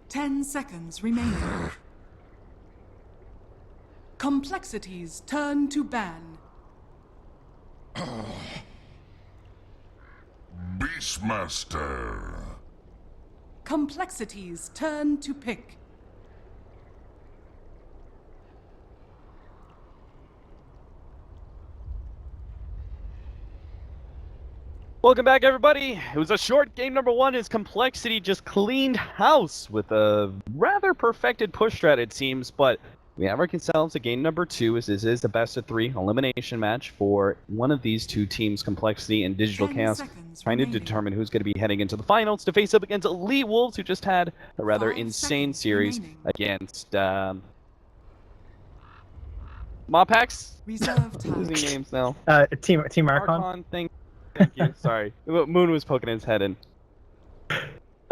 10 seconds remaining. Complexities turn to ban. Beastmaster. Complexities turn to pick. Welcome back, everybody. It was a short game. Number one is Complexity just cleaned house with a rather perfected push strat, it seems, but we have ourselves a game number two, as this is the best of three elimination match for one of these two teams, Complexity and Digital Chaos, trying to determine who's going to be heading into the finals to face up against Elite Wolves, who just had a rather insane series against Mopax. Losing games now. Team Archon. Thank you. Sorry. Moon was poking his head in. Oh,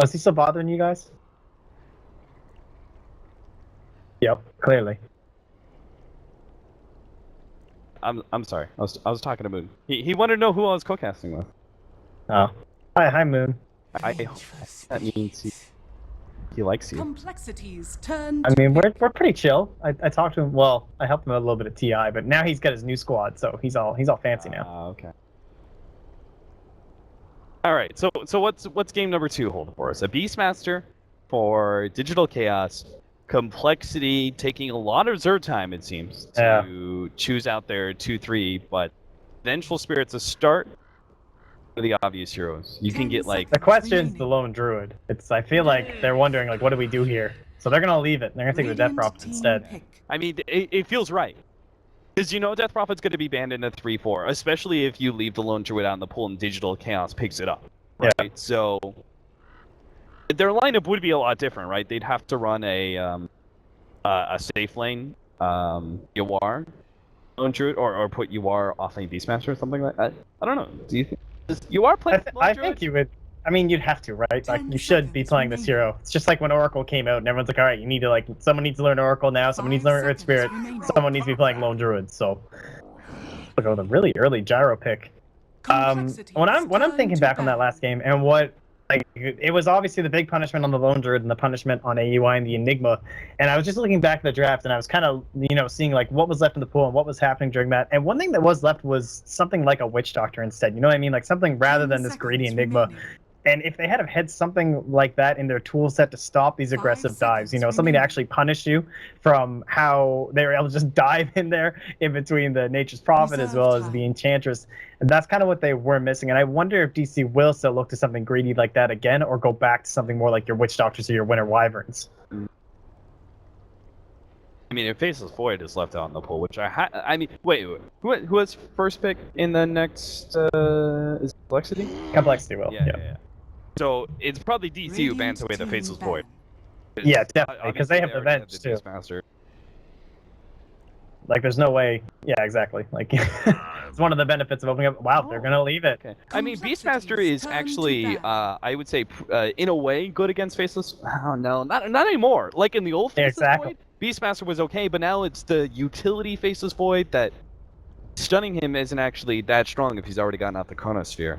is he still bothering you guys? Yep, clearly. I'm sorry. I was talking to Moon. He wanted to know who I was co-casting with. Oh. Hi Moon. I that means he likes you. Complexities turn I mean, we're pretty chill. I talked to him. Well, I helped him a little bit of TI, but now he's got his new squad, so he's all fancy now. Okay. All right. So what's game number two hold for us? A Beastmaster for Digital Chaos. Complexity taking a lot of Zerg time, it seems, to choose out their 2-3, but Vengeful Spirit's a start for the obvious heroes. You can get like the question's the Lone Druid. I feel like they're wondering like, what do we do here? So they're gonna leave it. They're gonna take the Death Prophet instead. I mean, it feels right. Because you know Death Prophet's going to be banned in a 3-4, especially if you leave the Lone Druid out in the pool and Digital Chaos picks it up. Right? Yeah. So their lineup would be a lot different, right? They'd have to run a safe lane, Yawar, Lone Druid, or put Yawar off a Beastmaster or something like that. I don't know. Do you think Yawar play? I think you would. I mean, you'd have to, right? Like, you should be playing this hero. It's just like when Oracle came out, and everyone's like, all right, you need to, like, someone needs to learn Oracle now, someone needs to learn Earth Spirit, someone needs to be playing Lone Druid, so... Look at the really early gyro pick. When I'm thinking back on that last game, and what... Like, it was obviously the big punishment on the Lone Druid and the punishment on AUI and the Enigma, and I was just looking back at the draft, and I was kind of, seeing, like, what was left in the pool and what was happening during that, and one thing that was left was something like a Witch Doctor instead, you know what I mean? Like, something rather than this greedy Enigma. And if they had something like that in their tool set to stop these aggressive dives, something to actually punish you from how they were able to just dive in there in between the Nature's Prophet as well as the Enchantress. And that's kind of what they were missing. And I wonder if DC will still look to something greedy like that again, or go back to something more like your Witch Doctors or your Winter Wyverns. I mean, if Faceless Void is left out in the pool, which I mean, wait, who has first pick in the next, is Complexity? Complexity will, yeah. So it's probably DC who bans away the Faceless Void. Yeah, definitely, because they have the Venge too. Like, there's no way. Yeah, exactly. Like, it's one of the benefits of opening up. Wow, they're gonna leave it. Okay. I mean, Beastmaster is actually, I would say, in a way, good against Faceless. Oh no, not anymore. Like in the old Faceless Void, Beastmaster was okay, but now it's the utility Faceless Void that stunning him isn't actually that strong if he's already gotten out the Chronosphere.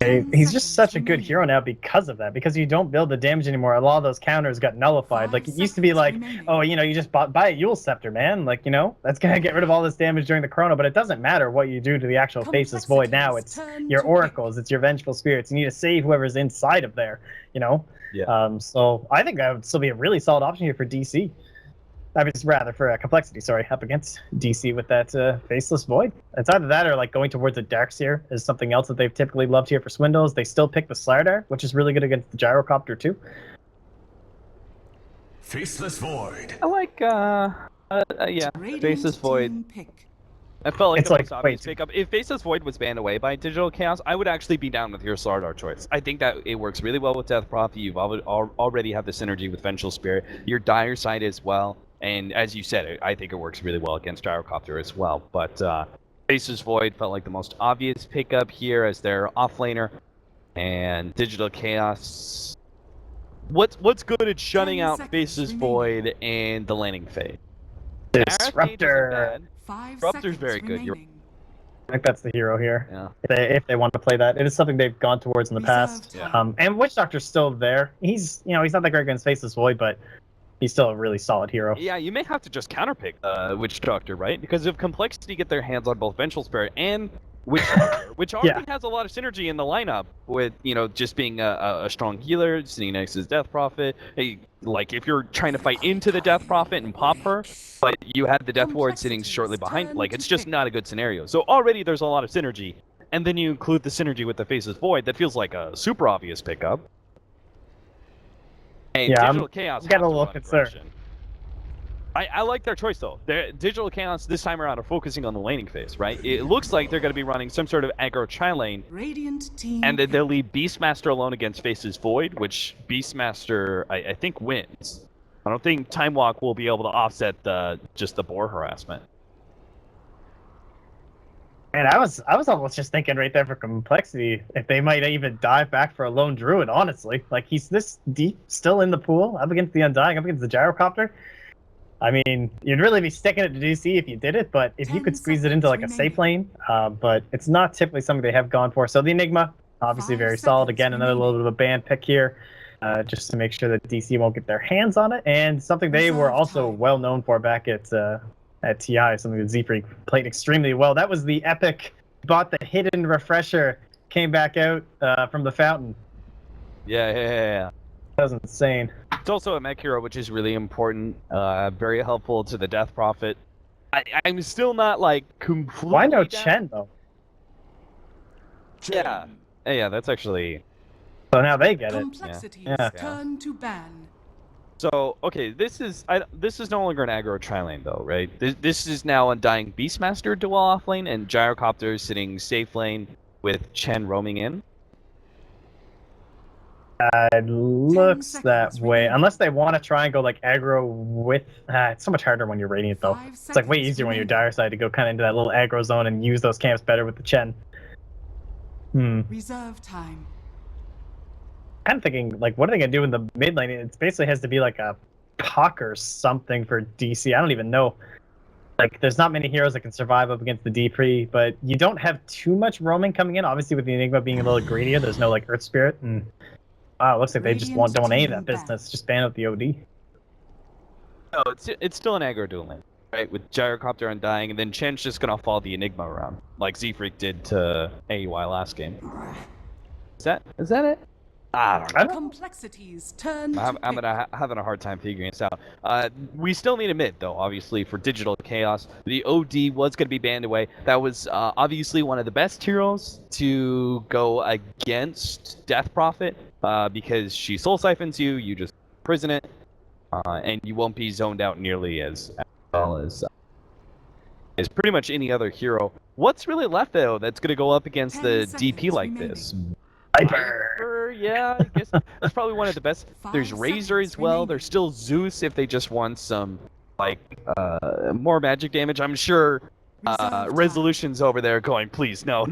He's just such a good hero now because of that. Because you don't build the damage anymore. A lot of those counters got nullified. Like, it used to be like, oh, you just buy a Yule Scepter, man. Like, that's gonna get rid of all this damage during the Chrono. But it doesn't matter what you do to the actual Faceless Void now. It's your Oracles, it's your Vengeful Spirits. You need to save whoever's inside of there. Yeah. So I think that would still be a really solid option here for DC. I mean, rather for Complexity, sorry, up against DC with that Faceless Void. It's either that or like going towards a Darkseer is something else that they've typically loved here for Swindles. They still pick the Slardar, which is really good against the Gyrocopter too. Faceless Void. I like, yeah, Faceless Void. I felt like it's the like, most obvious pickup. If Faceless Void was banned away by Digital Chaos, I would actually be down with your Slardar choice. I think that it works really well with Death Prophet. You've already have the synergy with Vengeful Spirit. Your Dire side as well. And as you said, I think it works really well against Gyrocopter as well. But Faceless Void felt like the most obvious pickup here as their offlaner. And Digital Chaos... What's good at shutting out Faceless Void and the landing phase? Disruptor. Disruptor's very good. I think that's the hero here. Yeah. If they want to play that, it is something they've gone towards in the past. Reserved time. And Witch Doctor's still there. He's he's not that great against Faceless Void, but he's still a really solid hero. Yeah, you may have to just counterpick Witch Doctor, right? Because if Complexity get their hands on both Vengeful Spirit and Witch Doctor, which already has a lot of synergy in the lineup with, just being a strong healer, sitting next to his Death Prophet. Hey, like, if you're trying to fight into the Death Prophet and pop her, but you have the Death Ward sitting shortly behind, like, it's just not a good scenario. So already there's a lot of synergy, and then you include the synergy with the Faceless Void, that feels like a super obvious pickup. And Digital Chaos got a has to little run concerned. aggression. I like their choice, though. Digital Chaos this time around are focusing on the laning phase, right? It looks like they're going to be running some sort of aggro tri-lane, Radiant team. and then they'll leave Beastmaster alone against Faceless Void, which Beastmaster, I think, wins. I don't think Time Walk will be able to offset just the boar harassment. And I was almost just thinking right there for Complexity, if they might even dive back for a lone druid, honestly. Like, he's this deep still in the pool, up against the Undying, up against the Gyrocopter. I mean, you'd really be sticking it to DC if you did it, but if you could squeeze it into like a safe lane, but it's not typically something they have gone for. So the Enigma, obviously very solid. Again, another little bit of a ban pick here, just to make sure that DC won't get their hands on it, and something they were also well known for back at TI, something that Z-Freak played extremely well. That was the epic, bought the hidden refresher, came back out from the fountain. Yeah. That was insane. It's also a mech hero, which is really important, very helpful to the Death Prophet. I'm still not, like, completely Why no down. Chen, though? Yeah, that's actually... So now they get it. Complexities Yeah. turn to ban. So, okay, this is no longer an aggro tri-lane, though, right? This is now Undying Beastmaster dual off lane, and Gyrocopter sitting safe lane with Chen roaming in. It looks that seconds way, remaining. unless they want to try and go like aggro with. It's so much harder when you're Radiant, though. 5 It's like way seconds easier when you're remaining. Dire side to go kind of into that little aggro zone and use those camps better with the Chen. Reserve time. I'm thinking, like, what are they gonna do in the mid lane? It basically has to be like a Puck or something for DC. I don't even know. Like, there's not many heroes that can survive up against the D-Pre, but you don't have too much roaming coming in. Obviously, with the Enigma being a little greedier, there's no, like, Earth Spirit. And wow, it looks like they just Radiant don't any of team that business. Just ban out the OD. No, it's still an aggro dual lane, right? With Gyrocopter Undying, and then Chen's just gonna follow the Enigma around, like Z-Freak did to AUI last game. Is that it? I don't know. Complexities turn to I'm pick. having a hard time figuring this out. We still need a mid, though, obviously, for Digital Chaos. The OD was going to be banned away. That was obviously one of the best heroes to go against Death Prophet, because she soul siphons you, you just prison it, and you won't be zoned out nearly as well as pretty much any other hero. What's really left, though, that's going to go up against 10 the seconds DP like remaining. this? Viper. Yeah, I guess that's probably one of the best. 5 There's Razor seconds as well. remaining. There's still Zeus if they just want some, like, more magic damage. I'm sure Reserve time. Resolution's over there going, please, no,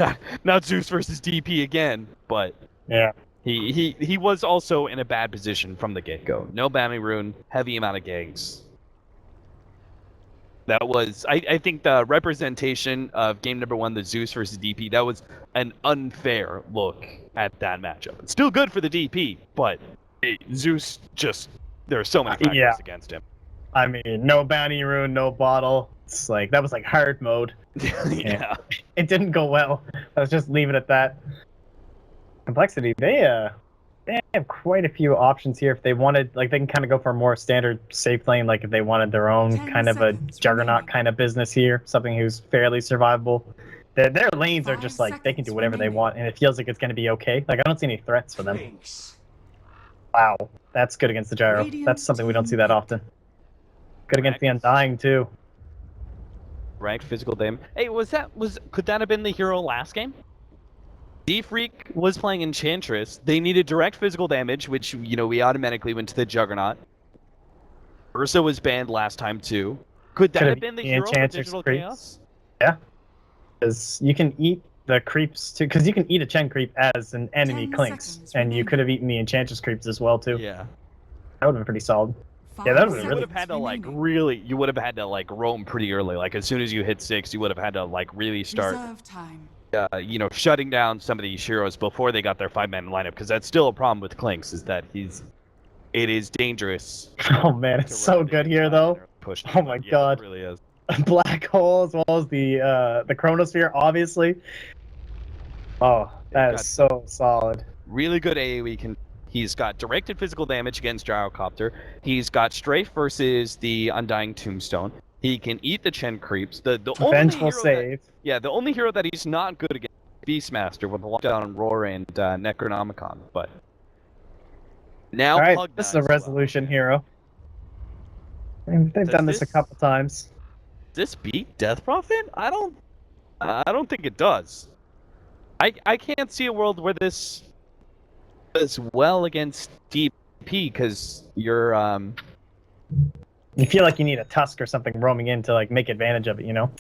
not Zeus versus DP again. But Yeah. he was also in a bad position from the get-go. No Bammy Rune, heavy amount of ganks. That was, I think, the representation of game number 1, the Zeus versus DP, that was an unfair look at that matchup. It's still good for the DP, but Zeus just, there are so many factors against him. I mean, no bounty rune, no bottle. It's like, that was like hard mode. Yeah. It didn't go well. Let's just leave it at that. Complexity, they have quite a few options here. If they wanted, like, they can kind of go for a more standard safe lane, like if they wanted their own 10 kind of a seconds juggernaut remaining. kind of business here, something who's fairly survivable. Their lanes are 5 just like, they can do seconds whatever they remaining. want, and it feels like it's going to be okay. Like, I don't see any threats for them. Wow, that's good against the gyro. Radiant That's something we don't see that team. often. Good against the Undying, too. Ranked physical damage. Hey, could that have been the hero last game? D-Freak was playing Enchantress. They needed direct physical damage, which, we automatically went to the Juggernaut. Ursa was banned last time, too. Could that Could have been the hero for Enchantress Digital creeps. Chaos? Yeah. Because you can eat the creeps, too. Because you can eat a Chen creep as an enemy 10 clinks. seconds And you remaining. could have eaten the Enchantress creeps as well, too. Yeah. That would have been pretty solid. Yeah, that was You really- would have had to like really. You would have had to like roam pretty early. Like as soon as you hit 6, you would have had to like really start. Reserve time. You know, shutting down some of these heroes before they got their 5-man lineup, because that's still a problem with Clinks, is that it is dangerous. Oh man, it's so good here though. Push. Oh my Yeah, god. it really is. Black hole as well as the chronosphere, obviously. Oh, that got- is so solid. Really good AoE can. He's got directed physical damage against Gyrocopter. He's got strafe versus the Undying Tombstone. He can eat the Chen creeps. The only Vengeful hero save. the only hero that he's not good against is Beastmaster with the Lockdown Roar and Necronomicon. But now All right, Pug this is dies a as well. resolution hero. And they've Does done this a this- couple times. Does this beat Death Prophet? I don't think it does. I can't see a world where this does well against DP because you're You feel like you need a Tusk or something roaming in to like make advantage of it, you know?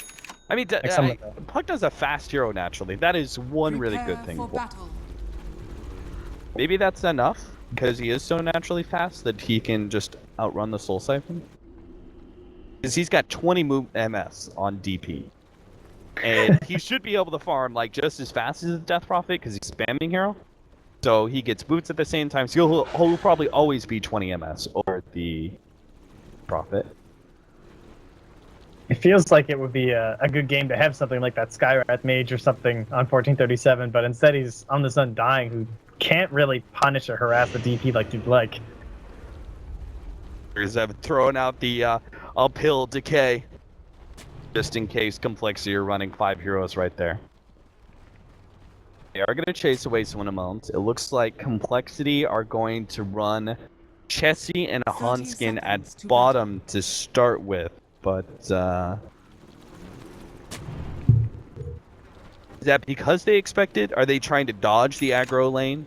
I mean, Like some of the- Puck does a fast hero naturally. That is one really good Prepare thing. for battle. Maybe that's enough because he is so naturally fast that he can just outrun the Soul Siphon. Because he's got 20 move MS on DP. And he should be able to farm like just as fast as the Death Prophet because he's spamming hero. So he gets boots at the same time. So he'll probably always be 20 MS over the Prophet. It feels like it would be a good game to have something like that Skywrath Mage or something on 1437, but instead he's on this Undying who can't really punish or harass the DP like you'd like. I've thrown out the uphill decay. Just in case Complexity are running 5 heroes right there. They are going to chase away someone amount. It looks like Complexity are going to run Chessie and a 30 Hanskin seconds at to bottom to start with, but is that because they expected? Are they trying to dodge the aggro lane?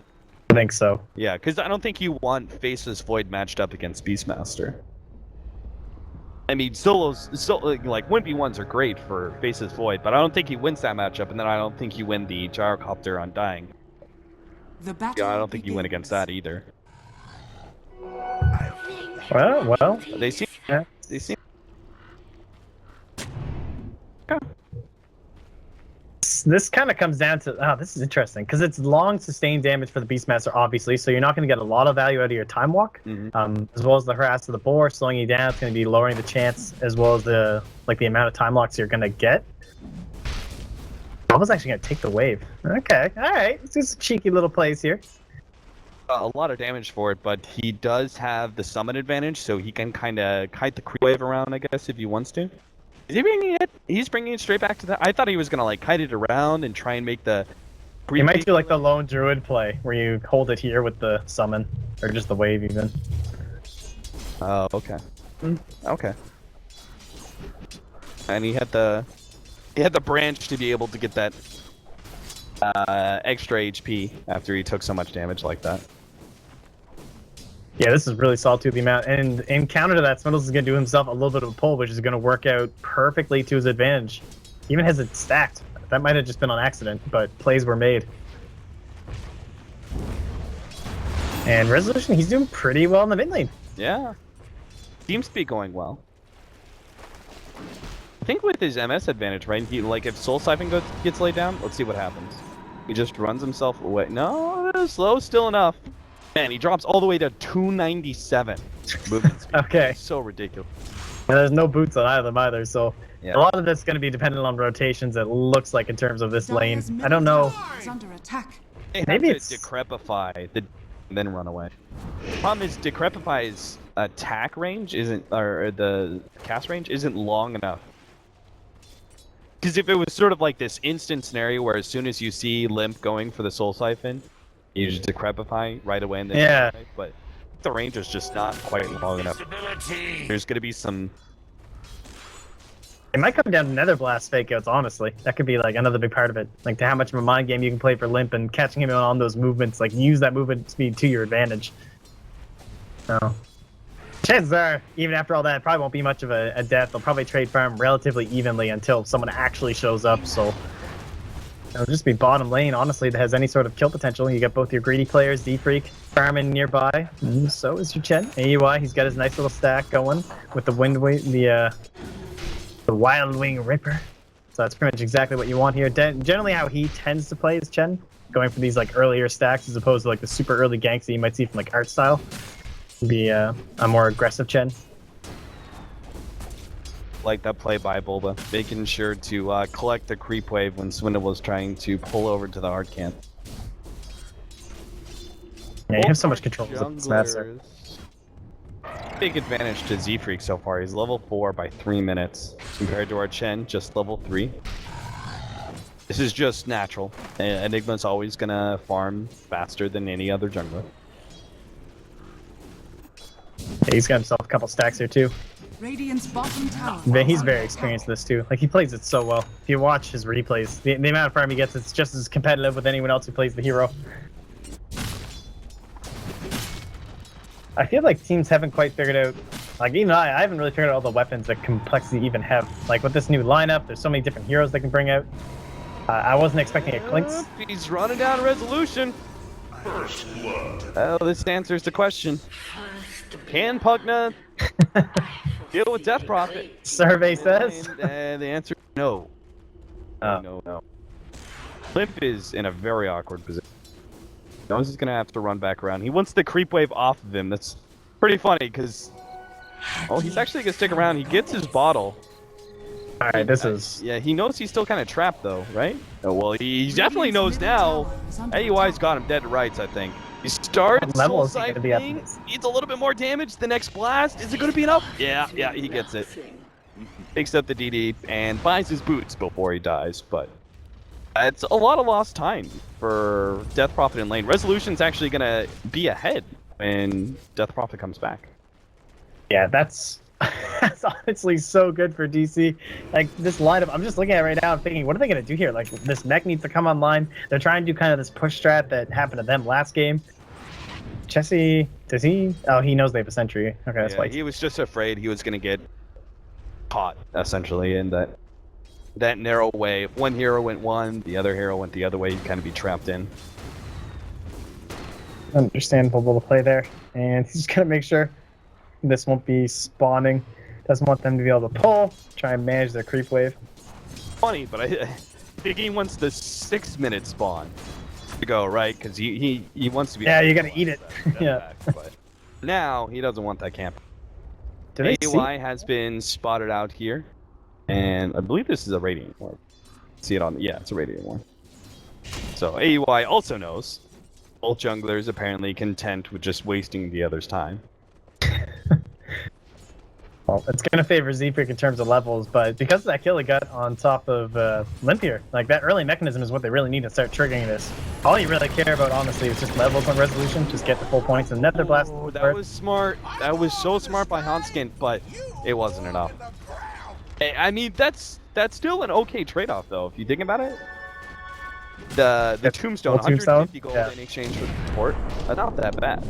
I think so. Yeah, because I don't think you want Faceless Void matched up against Beastmaster. I mean, solos, like 1v1s are great for Faceless Void, but I don't think he wins that matchup, and then I don't think you win the Gyrocopter Undying. The battle Yeah, I don't think you win against that begins. either. Well, They seem. yeah. They seem. This kind of comes down to, this is interesting, because it's long sustained damage for the Beastmaster, obviously, so you're not going to get a lot of value out of your time walk, as well as the harass of the boar, slowing you down. It's going to be lowering the chance, as well as the amount of time locks you're going to get. I was actually going to take the wave. Okay, all right, it's just a cheeky little plays here. A lot of damage for it, but he does have the summon advantage, so he can kind of kite the creep wave around, I guess, if he wants to. Is he bringing it? He's bringing it straight back to the. I thought he was gonna like kite it around and try and make the. You might do like the lone druid play, where you hold it here with the summon, or just the wave even. Oh, okay. Okay. And he had the branch to be able to get that extra HP after he took so much damage like that. Yeah, this is really solid to the amount. And in counter to that, Smindles is going to do himself a little bit of a pull, which is going to work out perfectly to his advantage. He even has it stacked. That might have just been on accident, but plays were made. And Resolution, he's doing pretty well in the mid lane. Yeah. Seems to be going well. I think with his MS advantage, right? He, like, if Soul Siphon gets laid down, let's see what happens. He just runs himself away. No, slow still enough. Man, he drops all the way to 297 movement speed. Okay. So ridiculous. And there's no boots on either of them either, so Yeah. a lot of this is going to be dependent on rotations, it looks like, in terms of this lane. Dire's I don't know. middle tower is under attack. They have Maybe to it's- decrepify the and then run away. Problem is, decrepify's attack range isn't, or the cast range isn't long enough. Because if it was sort of like this instant scenario where as soon as you see Limp going for the Soul Siphon, you just decrepify right away and then Yeah. but the range is just not quite long enough. Visibility. There's gonna be some. It might come down to Nether Blast fake outs, honestly. That could be like another big part of it. Like to how much of a mind game you can play for Limp and catching him on those movements, like use that movement speed to your advantage. So chances are, even after all that, it probably won't be much of a death. They'll probably trade farm relatively evenly until someone actually shows up, so It'll just be bottom lane, honestly, that has any sort of kill potential. You got both your greedy players, Z-Freak, farming nearby. And so is your Chen. AUI, he's got his nice little stack going with the the Wild Wing Ripper. So that's pretty much exactly what you want here. Generally how he tends to play is Chen, going for these like earlier stacks as opposed to like the super early ganks that you might see from like art style. Be a more aggressive Chen. Like that play by Bulba, making sure to collect the creep wave when Swindle was trying to pull over to the hard camp. Yeah, you have so much control with this master. Big advantage to Z-Freak so far. He's level 4 by 3 minutes compared to our Chen, just level 3. This is just natural. Enigma's always gonna farm faster than any other jungler. Yeah, he's got himself a couple stacks here too. Radiant's bottom tower. He's very experienced in this too. Like he plays it so well. If you watch his replays, the amount of farm he gets, it's just as competitive with anyone else who plays the hero. I feel like teams haven't quite figured out, like even I haven't really figured out all the weapons that Complexity even have. Like with this new lineup, there's so many different heroes they can bring out. I wasn't expecting a Clinks. He's running down Resolution. Oh, this answers the question. Can Pugna deal with Death Prophet? Survey says. And the answer is no. No. Limp is in a very awkward position. He knows he's going to have to run back around. He wants the creep wave off of him. That's pretty funny because... Oh, he's actually going to stick around. He gets his bottle. Alright, this is... Yeah, he knows he's still kind of trapped though, right? Oh, well, he definitely knows now. AUI's got him dead to rights, I think. He starts level soul is he gonna be at siphoning, this? needs a little bit more damage. The next blast, is it going to be enough? Yeah, he gets it. Picks up the DD and buys his boots before he dies, but it's a lot of lost time for Death Prophet in lane. Resolution's actually going to be ahead when Death Prophet comes back. Yeah, that's honestly so good for DC. Like this lineup, I'm just looking at it right now and thinking, what are they gonna do here? Like this mech needs to come online. They're trying to do kind of this push strat that happened to them last game. Chessie, does he? Oh, he knows they have a sentry. Okay, that's why. He was just afraid he was gonna get caught essentially in that narrow way. If one hero went one, the other hero went the other way, you'd kind of be trapped in. Understandable to play there, and he's just gonna make sure this won't be spawning. Doesn't want them to be able to pull. Try and manage their creep wave. Funny, but I think he wants the 6-minute spawn to go, right? Because he wants to be... Yeah, you gotta eat it. Yeah. Back, but now, he doesn't want that camp. Did AUI has been spotted out here. And I believe this is a Radiant Orb. See it on... Yeah, it's a Radiant Orb. So AUI also knows both junglers apparently content with just wasting the other's time. Well, it's going to favor Z-Freak in terms of levels, but because of that kill he got on top of Limp here, like that early mechanism is what they really need to start triggering this. All you really care about, honestly, is just levels on Resolution, just get the full points and Nether Blast. Oh, that was smart. That was so smart by Hanskin, but it wasn't enough. I mean, that's still an okay trade-off, though, if you think about it. The Tombstone, 150 gold in exchange for the support, not that bad.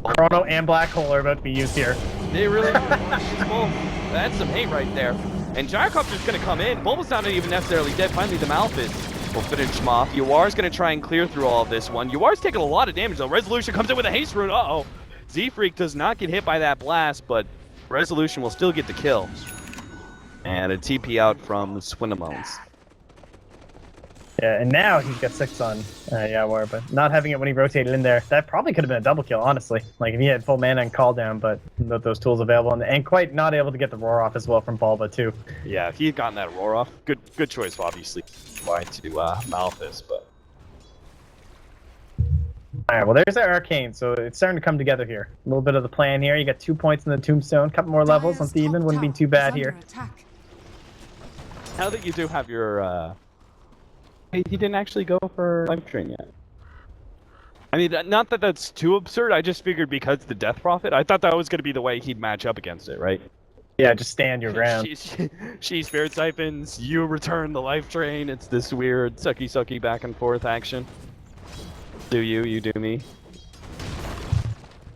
Chrono and Black Hole are about to be used here. They really do. That's some hate right there. And Gyrocopter's going to come in. Bulba's not even necessarily dead. Finally, the Malphite will finish him off. Yuar's going to try and clear through all of this one. Yuar's taking a lot of damage, though. Resolution comes in with a haste rune. Uh-oh. Z-Freak does not get hit by that blast, but Resolution will still get the kill. And a TP out from Swindlemones. Yeah, and now he's got 6 on Yawar, but not having it when he rotated in there. That probably could have been a double kill, honestly. Like, if he had full mana and call down, but those tools available, and quite not able to get the roar off as well from Bulba, too. Yeah, if he had gotten that roar off, good choice, obviously, why to Malphite, but... Alright, well, there's our Arcane, so it's starting to come together here. A little bit of the plan here. You got 2 points in the Tombstone, a couple more levels on Thievin, wouldn't be too bad here. Now that you do have your, He didn't actually go for Life Drain yet. I mean, not that that's too absurd, I just figured because the Death Prophet, I thought that was going to be the way he'd match up against it, right? Yeah, just stand your ground. She Spirit Siphons, you return the Life Drain, it's this weird sucky back and forth action. Do you do me.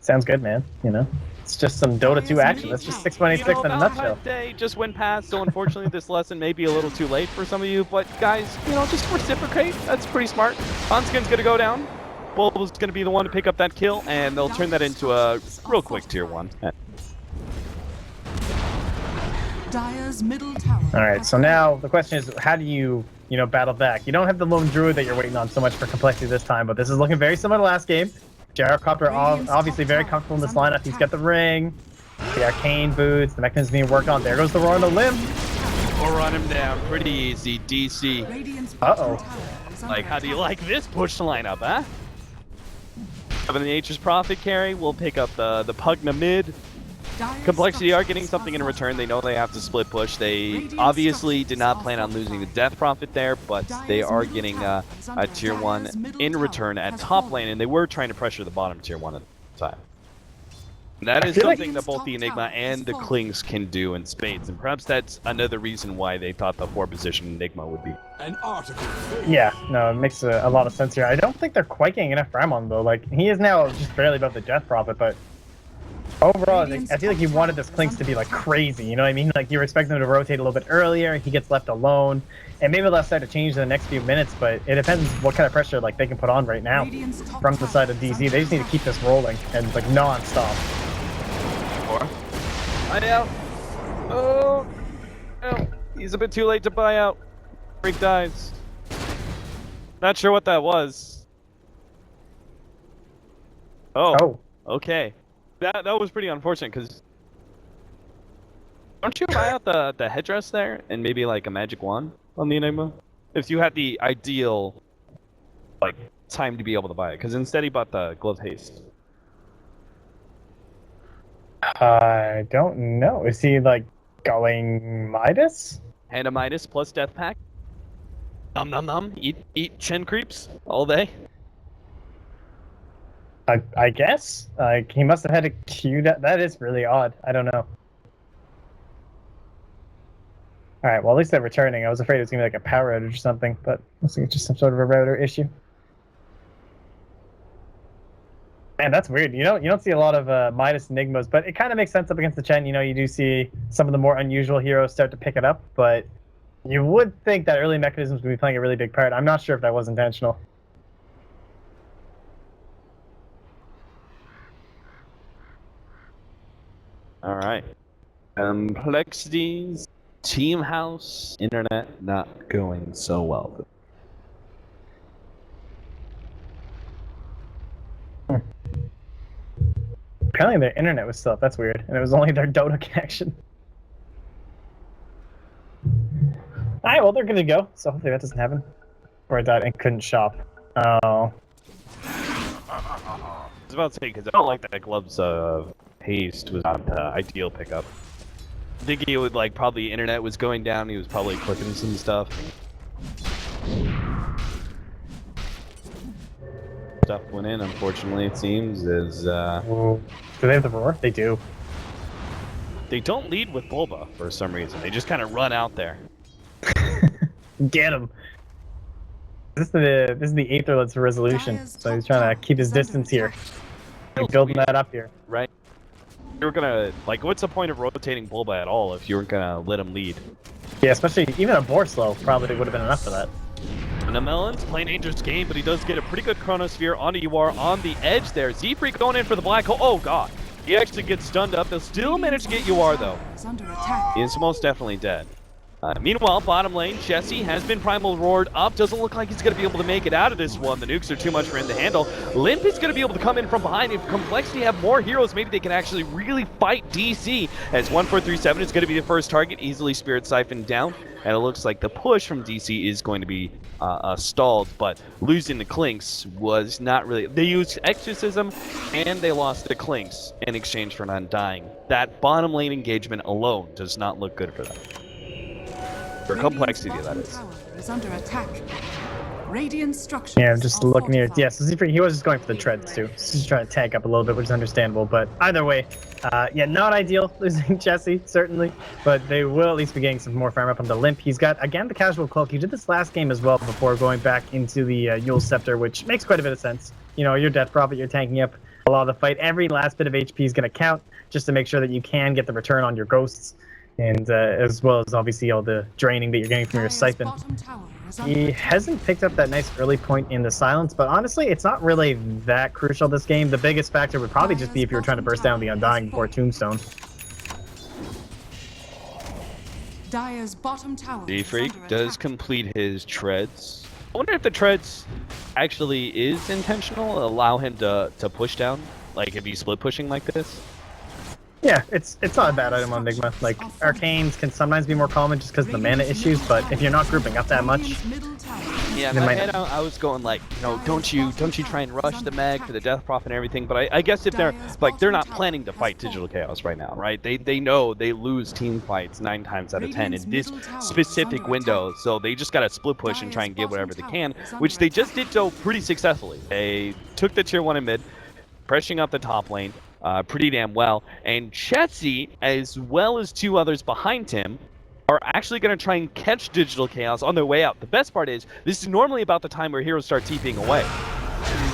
Sounds good, man, you know? It's just some Dota 2 action. That's just 6.86 in a nutshell. Valentine's Day just went past, so unfortunately this lesson may be a little too late for some of you, but guys, just reciprocate. That's pretty smart. Onskin's gonna go down. Bulba's gonna be the one to pick up that kill, and they'll turn that into a real quick tier 1. Dire's middle tower. Alright, so now the question is, how do you, battle back? You don't have the lone druid that you're waiting on so much for complexity this time, but this is looking very similar to last game. Gyrocopter obviously very comfortable in this lineup. He's got the ring, the arcane boots, the mechanism being worked on. There goes the roar on the limb. Or run him down pretty easy, DC. Uh-oh. Like, how do you like this push lineup, huh? Having the Nature's Prophet carry, we'll pick up the Pugna mid. Complexity are getting something in return. They know they have to split push. They obviously did not plan on losing the Death Prophet there, but they are getting a tier 1 in return at top lane, and they were trying to pressure the bottom tier 1 at the time. And that is something that both the Enigma and the Klings can do in spades, and perhaps that's another reason why they thought the 4 position Enigma would be. Yeah, no, it makes a lot of sense here. I don't think they're quite getting enough Ram on though. Like, he is now just barely above the Death Prophet, but overall, I feel like you wanted this Klings to be like crazy, you know what I mean? Like, you were expecting him to rotate a little bit earlier, he gets left alone, and maybe they'll start to change in the next few minutes, but it depends what kind of pressure like they can put on right now from the side of DZ. They just need to keep this rolling and like non-stop. Buy out. Oh, he's a bit too late to buy out. Freak dies. Not sure what that was. Oh. Okay. That was pretty unfortunate, because don't you buy out the headdress there and maybe like a magic wand on the Enigma? If you had the ideal like time to be able to buy it, because instead he bought the glove haste. I don't know. Is he like going Midas? And a Midas plus death pack. Nom nom nom. Eat chin creeps all day. I guess. He must have had a queue. That is really odd. I don't know. Alright, well at least they're returning. I was afraid it was going to be like a power outage or something, but looks like it's just some sort of a router issue. Man, that's weird. You don't see a lot of Midas Enigmas, but it kind of makes sense up against the Chen. You do see some of the more unusual heroes start to pick it up, but you would think that early mechanisms would be playing a really big part. I'm not sure if that was intentional. All right. Complexities, team house, internet not going so well. Apparently their internet was still up. That's weird. And it was only their Dota connection. Alright, well, they're good to go. So hopefully that doesn't happen. Or it died and couldn't shop. Oh. I was about to say, because I don't like that gloves haste was not the ideal pickup. I think he would, like, probably internet was going down. He was probably clicking some stuff. Stuff went in, unfortunately, it seems, as Do they have the roar? They do. They don't lead with Bulba for some reason. They just kind of run out there. Get him. This is the Aetherlet's resolution, so he's trying to keep his distance here. He's building that up here. Right. You were gonna, like, what's the point of rotating Bulba at all if you weren't gonna let him lead? Yeah, especially even a Borslow probably would have been enough for that. And the Melon's playing dangerous game, but he does get a pretty good Chronosphere onto UR on the edge there. Z-Freak going in for the black hole. Oh god. He actually gets stunned up. They'll still manage to get UR though. He is most definitely dead. Meanwhile, bottom lane, Jesse has been primal roared up. Doesn't look like he's going to be able to make it out of this one. The nukes are too much for him to handle. Limp is going to be able to come in from behind. If Complexity have more heroes, maybe they can actually really fight DC. As 1437 is going to be the first target, easily Spirit siphoned down. And it looks like the push from DC is going to be stalled, but losing the Clinks was not really... They used Exorcism, and they lost the Clinks in exchange for not dying. That bottom lane engagement alone does not look good for them. For Complexity, that is under attack. Radiant structure. Yeah, I'm just looking here. Yeah, so he was just going for the treads too. He's just trying to tank up a little bit, which is understandable. But either way, yeah, not ideal losing Jesse, certainly. But they will at least be getting some more farm up on the Limp. He's got, again, the Casual Cloak. He did this last game as well before going back into the Yule Scepter, which makes quite a bit of sense. You know, your Death Prophet, you're tanking up a lot of the fight. Every last bit of HP is going to count just to make sure that you can get the return on your ghosts, and as well as obviously all the draining that you're getting from your Dire's siphon. bottom tower is under He attack. hasn't picked up that nice early point in the silence, but honestly, it's not really that crucial this game. The biggest factor would probably just be if you were trying to burst down the Undying before Tombstone. Dire's bottom tower is D-Freak under does attack. complete his treads. I wonder if the treads actually is intentional, allow him to push down, like if he's split pushing like this. Yeah, it's not a bad item on Enigma. Like, Arcanes can sometimes be more common just because of the mana issues, but if you're not grouping up that much, Radiant's middle tower is Yeah, in They my might head, I was going like, you know, don't you try and rush the mag for the death prop and everything. But I guess if they're not planning to fight Digital Chaos right now, right? They know they lose team fights 9 times out of 10 in this specific window, so they just gotta split push and try and get whatever they can, which they just did so pretty successfully. They took the tier 1 in mid, pressuring up the top lane pretty damn well, and Chetzy, as well as 2 others behind him, are actually going to try and catch Digital Chaos on their way out. The best part is, this is normally about the time where heroes start TPing away.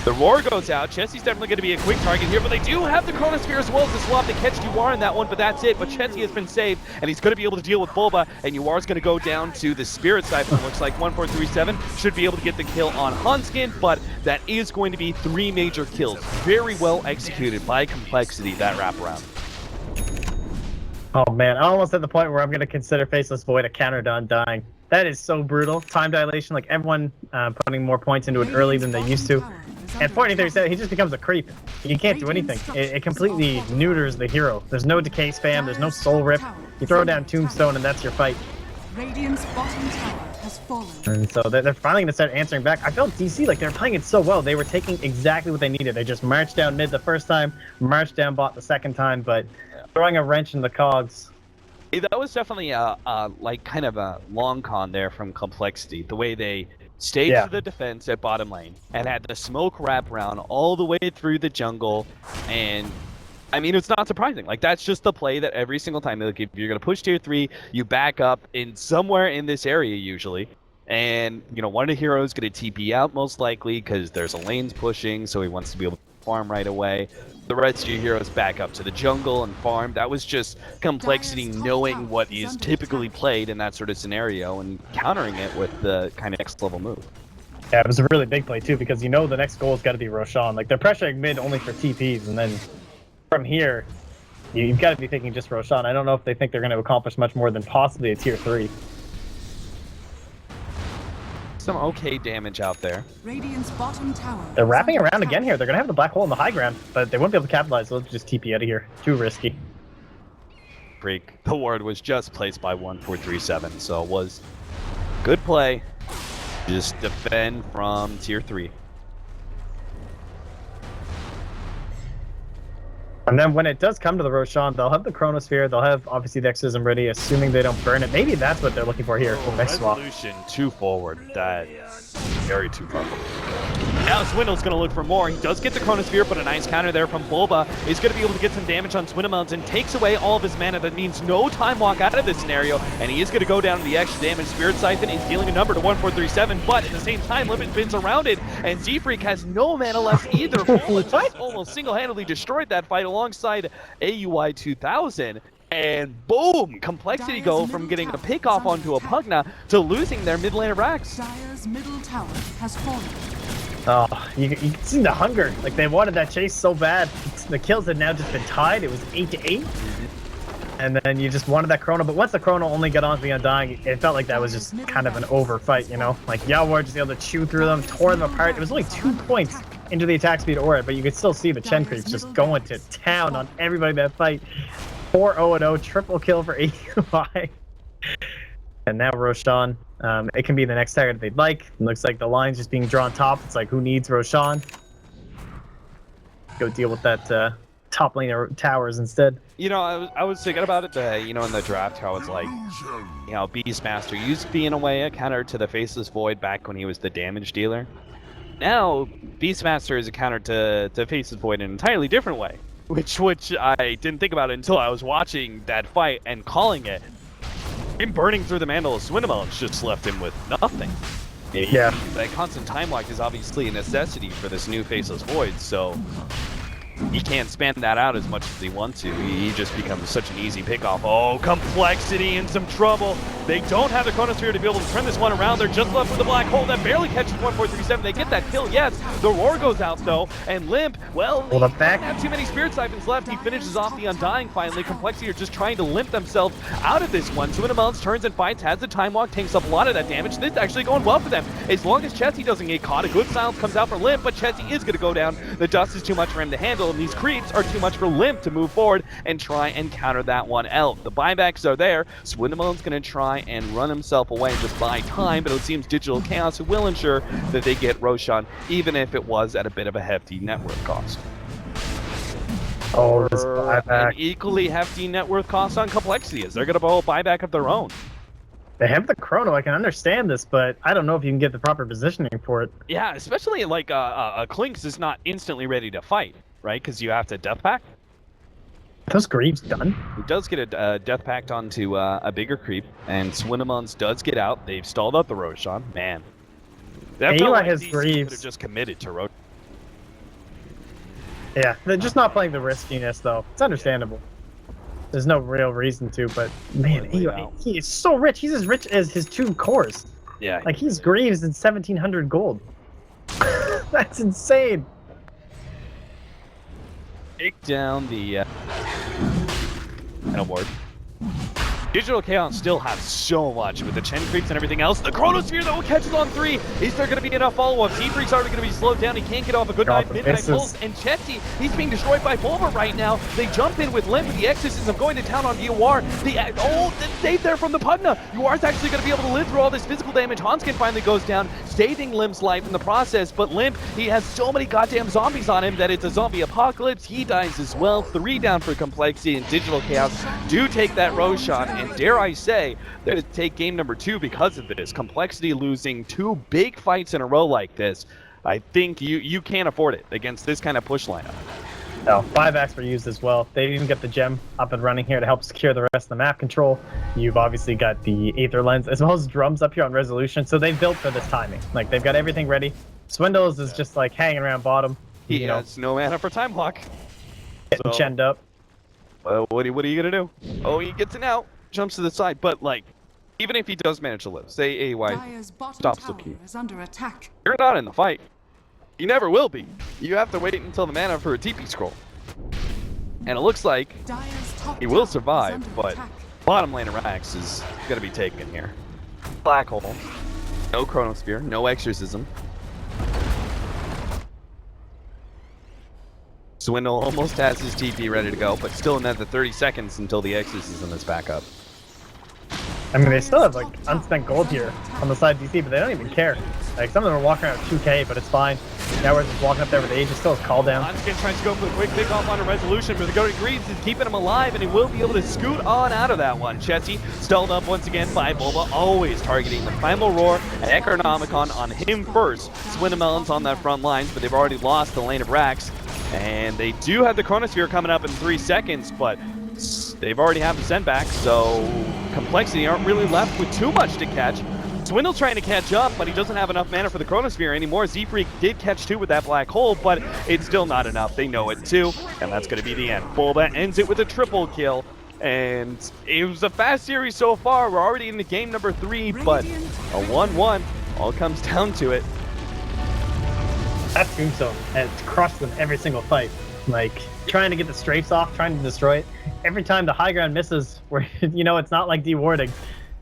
The roar goes out. Chetsy's definitely going to be a quick target here, but they do have the Chronosphere as well as the swap to catch Uar in that one, but that's it. But Chetsy has been saved, and he's going to be able to deal with Bulba, and Uar's going to go down to the Spirit Siphon. It looks like 1437 should be able to get the kill on Hunskin, but that is going to be 3 major kills. Very well executed by Complexity, that wraparound. oh man, I'm almost at the point where I'm going to consider Faceless Void a counter to Undying. That is so brutal. Time dilation, like everyone putting more points into it early than they used to. At 4037, he just becomes a creep. You can't do anything. It completely neuters the hero. There's no decay spam, there's no soul rip. You throw down Tombstone and that's your fight. Radiant's bottom tower has fallen. And so they're finally going to start answering back. I felt DC, like, they were playing it so well. They were taking exactly what they needed. They just marched down mid the first time, marched down bot the second time, but throwing a wrench in the cogs. That was definitely like kind of a long con there from Complexity. The way they stayed to the defense at bottom lane and had the smoke wrap around all the way through the jungle, and I mean, it's not surprising. Like, that's just the play that every single time, like, if you're gonna push tier 3, you back up in somewhere in this area usually, and you know, one of the heroes gonna TP out most likely because there's a lanes pushing, so he wants to be able to farm right away. The rest of your heroes back up to the jungle and farm. That was just Complexity knowing what is typically played in that sort of scenario and countering it with the kind of next level move. Yeah, it was a really big play too, because you know the next goal has got to be Roshan. Like, they're pressuring mid only for TPs, and then from here, you've got to be thinking just Roshan. I don't know if they think they're going to accomplish much more than possibly a tier 3. Some okay damage out there. Radiant's bottom tower. They're wrapping is under around attack. again here. They're going to have the black hole in the high ground, but they won't be able to capitalize, so let's just TP out of here. Too risky. Freak. The ward was just placed by 1437, so it was good play. Just defend from tier 3. And then when it does come to the Roshan, they'll have the Chronosphere, they'll have obviously the Exorcism ready, assuming they don't burn it. Maybe that's what they're looking for here for the next swap. Resolution too forward. That very too far forward. Now Swindle's going to look for more. He does get the Chronosphere, but a nice counter there from Bulba. He's going to be able to get some damage on Swindlemelons and takes away all of his mana. That means no time walk out of this scenario, and he is going to go down to the extra damage. Spirit Siphon is dealing a number to 1437, but at the same time, Limit Bin's around it, and Z-Freak has no mana left either. Bulba just almost single-handedly destroyed that fight alongside AUI 2000. And boom! Complexity go from getting a pick off onto a Pugna to losing their mid laner Rax. Dire's middle tower has fallen. Oh, you can see the hunger. Like, they wanted that chase so bad. The kills had now just been tied. It was 8-8. And then you just wanted that Chrono. But once the Chrono only got onto the Undying, it felt like that was just kind of an over fight, you know? Like, Yawar just able to chew through them, tore them apart. It was only 2 points into the attack speed aura, but you could still see the Chen creeps just going to town on everybody in that fight. 4-0-0, triple kill for AUI. And now Roshan. It can be the next target they'd like. It looks like the line's just being drawn top. It's like, who needs Roshan? Go deal with that top lane towers instead. You know, I was thinking about it, you know, in the draft, how it's like, you know, Beastmaster used to be in a way a counter to the Faceless Void back when he was the damage dealer. Now, Beastmaster is a counter to Faceless Void in an entirely different way, which I didn't think about it until I was watching that fight and calling it. Him burning through the mantle of Swindlemelons just left him with nothing. Yeah. That constant time walk is obviously a necessity for this new Faceless Void, so he can't span that out as much as he wants to. He just becomes such an easy pickoff. Oh, Complexity in some trouble. They don't have the Chronosphere to be able to turn this one around. They're just left with a black hole that barely catches 1437. They get that kill, yes. The roar goes out though, and Limp, well, he doesn't have too many Spirit Siphons left. He finishes off the Undying finally. Complexity are just trying to limp themselves out of this one. Suinamelons turns and fights, has the Time Walk, takes up a lot of that damage. This is actually going well for them. As long as Chessie doesn't get caught, a good silence comes out for Limp, but Chessie is going to go down. The dust is too much for him to handle, and these creeps are too much for Limp to move forward and try and counter that one out. The buybacks are there. Suinamelon's going to try and run himself away and just buy time, but it seems Digital Chaos will ensure that they get Roshan, even if it was at a bit of a hefty net worth cost. Oh, this buyback. An equally hefty net worth cost on Complexity, as they're going to blow a buyback of their own. They have the chrono, I can understand this, but I don't know if you can get the proper positioning for it. Yeah, especially like a Clinks is not instantly ready to fight, right? Because you have to death pack. Are those Greaves done? He does get a death pact onto a bigger creep, and Suinamelons does get out. They've stalled out the Roshan. Man. That felt like has DC Greaves. could have just committed to Roshan. Yeah, they're just not playing the riskiness, though. It's understandable. There's no real reason to, but man, he is so rich. He's as rich as his 2 cores. Yeah. Like, he's Greaves in 1,700 gold. That's insane. Take down the board. Digital Chaos still have so much with the Chen Creeps and everything else. The Chronosphere, though, catches on 3. Is there going to be enough follow-up? Z-Freak's already going to be slowed down. He can't get off a good night. Midnight Pulse. And Chessie, he's being destroyed by Bulba right now. They jump in with Limp with the Exorcism going to town on UR. They saved there from the Pugna. UR's actually going to be able to live through all this physical damage. Hanskin finally goes down, saving Limp's life in the process. But Limp, he has so many goddamn zombies on him that it's a zombie apocalypse. He dies as well. 3 down for Complexity, and Digital Chaos do take that Roshan. And dare I say, they're going to take game number 2 because of this. Complexity losing 2 big fights in a row like this. I think you can't afford it against this kind of push lineup. No, buybacks were used as well. They didn't get the gem up and running here to help secure the rest of the map control. You've obviously got the Aether Lens as well as drums up here on resolution, so they built for this timing. Like, they've got everything ready. Swindles is just like hanging around bottom. He has no mana for time block. Getting chenned up. Well, what are you gonna do? Oh, he gets it out. Jumps to the side, but like, even if he does manage to live, say AY stops the key, is under attack. you're not in the fight. You never will be. You have to wait until the mana for a TP scroll. And it looks like he will survive, but bottom lane of Rax is gonna be taken here. Black hole, no Chronosphere, no Exorcism. Swindle almost has his TP ready to go, but still another 30 seconds until the Exorcism is back up. I mean, they still have, like, unspent gold here on the side of DC, but they don't even care. Like, some of them are walking around with 2k, but it's fine. Now we're just walking up there with Aegis, still has call down. Hanskin trying to go for a quick pick off on a resolution, but the Goated Greaves is keeping him alive, and he will be able to scoot on out of that one. Chessie stalled up once again by Bulba, always targeting the Primal Roar and Economicon on him first. Suinamelons on that front lines, but they've already lost the lane of Rax. And they do have the Chronosphere coming up in 3 seconds, but they've already had the send back, so Complexity aren't really left with too much to catch. Swindle trying to catch up, but he doesn't have enough mana for the Chronosphere anymore. Z-Freak did catch 2 with that black hole, but it's still not enough. They know it too, and that's going to be the end. Bulba ends it with a triple kill, and it was a fast series so far. We're already in the game number 3, but a 1-1 all comes down to it. That Tombstone has crushed them every single fight. Like, trying to get the strafes off, trying to destroy it. Every time the high ground misses, where, you know, it's not like dewarding.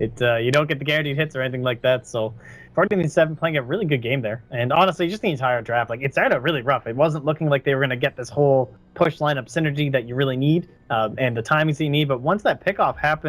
You don't get the guaranteed hits or anything like that, so 14-7 playing a really good game there. And honestly, just the entire draft, like, it started really rough. It wasn't looking like they were going to get this whole push lineup synergy that you really need, and the timings that you need, but once that pickoff happened,